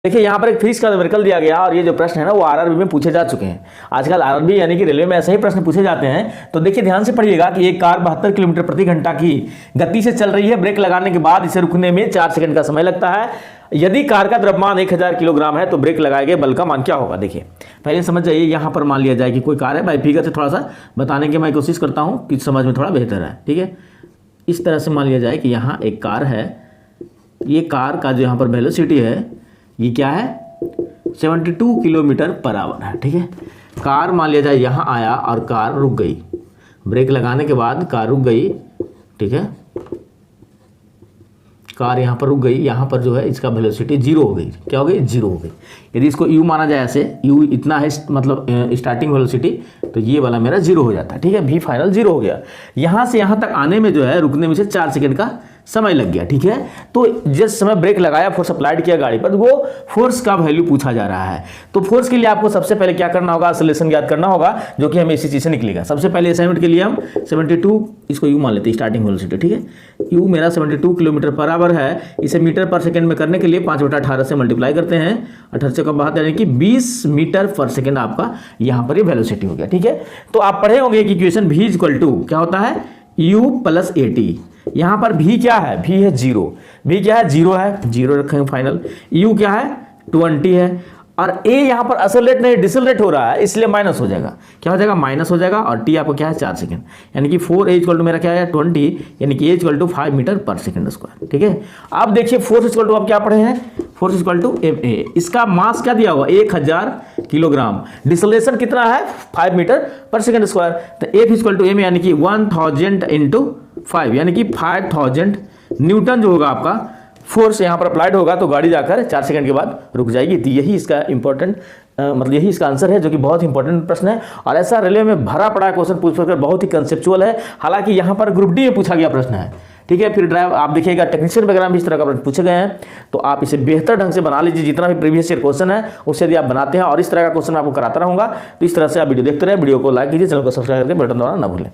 देखिए यहाँ पर एक फिजिक्स का न्यूमेरिकल दिया गया और ये जो प्रश्न है ना वो आरआरबी में पूछे जा चुके हैं। आजकल आरआरबी यानी कि रेलवे में ऐसे ही प्रश्न पूछे जाते हैं। तो देखिए ध्यान से पढ़िएगा कि एक कार 72 किलोमीटर प्रति घंटा की गति से चल रही है। ब्रेक लगाने के बाद इसे रुकने में 4 सेकंड का समय लगता है। यदि कार का द्रव्यमान 1000 किलोग्राम है तो ब्रेक लगाए गए बल का मान क्या होगा। देखिए पहले समझ जाइए, यहाँ पर मान लिया जाए कि कोई कार है। भाई फिगर से थोड़ा सा बताने की मैं कोशिश करता हूँ कि समझ में थोड़ा बेहतर है। ठीक है, इस तरह से मान लिया जाए कि यहाँ एक कार है। ये कार का जो यहाँ पर वेलोसिटी है ये क्या है, 72 किलोमीटर पर आवर है। ठीक है, कार मान लिया जाए यहाँ आया और कार रुक गई। ब्रेक लगाने के बाद कार रुक गई। ठीक है, कार यहाँ पर रुक गई। यहाँ पर जो है इसका वेलोसिटी 0 हो गई। क्या हो गई, 0 हो गई। यदि इसको u माना जाए, ऐसे u इतना है मतलब स्टार्टिंग वेलोसिटी, तो ये वाला मेरा 0 हो जाता है। ठीक है, v फाइनल 0 हो गया। यहाँ से यहाँ तक आने में जो है रुकने में से 4 सेकंड का समय लग गया। ठीक है, तो जिस समय ब्रेक लगाया, फोर्स अप्लाइड किया गाड़ी पर, वो फोर्स का वैल्यू पूछा जा रहा है। तो फोर्स के लिए आपको सबसे पहले क्या करना होगा, एक्सेलरेशन ज्ञात करना होगा, जो कि हमें इसी चीज से निकलेगा। सबसे पहले असाइनमेंट के लिए हम 72, इसको u मान लेते हैं स्टार्टिंग वेलोसिटी। ठीक है, u मेरा 72 किलोमीटर पर आवर है। इसे मीटर पर सेकंड में करने के लिए 5/18 से मल्टीप्लाई करते हैं। 18 से कम बात यानी कि 20 मीटर पर सेकंड आपका यहाँ पर ये वेलोसिटी हो गया। ठीक है, तो आप पढ़े होंगे कि इक्वेशन v इक्वल टू क्या होता है, u प्लस at। यहाँ पर v क्या है, v है 0। v क्या है, 0 है, 0 रखेंगे फाइनल। u क्या है, 20 है। और a यहाँ पर एक्सेलरेट नहीं डिसेलरेट हो रहा है, इसलिए माइनस हो जाएगा। क्या हो जाएगा, माइनस हो जाएगा। और t आपको क्या है, 4 सेकंड, यानी कि 4a इक्वल टू मेरा क्या है 20, यानी कि a इक्वल टू 5 मीटर पर सेकंड स्क्वायर। ठीक है, अब देखिए फोर्स इक्वल टू आप क्या पढ़े हैं, फोर्स इक्वल टू ma। इसका मास क्या दिया हुआ, 1000 किलोग्राम। डिसलेशन कितना है, 5 मीटर पर सेकंड स्क्वायर। तो f इक्वल टू ma यानी कि 1000 इंटू 5, यानी कि 5000 न्यूटन जो होगा आपका फोर्स यहाँ पर अप्लाइड होगा। तो गाड़ी जाकर 4 सेकंड के बाद रुक जाएगी। तो यही इसका इंपॉर्टेंट मतलब यही इसका आंसर है, जो कि बहुत इंपॉर्टेंट प्रश्न है। और ऐसा रेलवे में भरा पड़ा क्वेश्चन पूछकर बहुत ही कंसेप्चुअल है। हालांकि यहाँ पर ग्रुप डी में पूछा गया प्रश्न है। ठीक है, फिर ड्राइव आप देखिएगा टेक्नीशियन वगैरह में इस तरह का प्रश्न पूछे गए हैं। तो आप इसे बेहतर ढंग से बना लीजिए। जितना भी प्रीवियस ईयर क्वेश्चन है उससे यदि आप बनाते हैं और इस तरह का क्वेश्चन आपको कराता रहूंगा, तो इस तरह से आप वीडियो देखते रहे। वीडियो को लाइक कीजिए, चैनल को सब्सक्राइब करके बटन दबाना ना भूलें।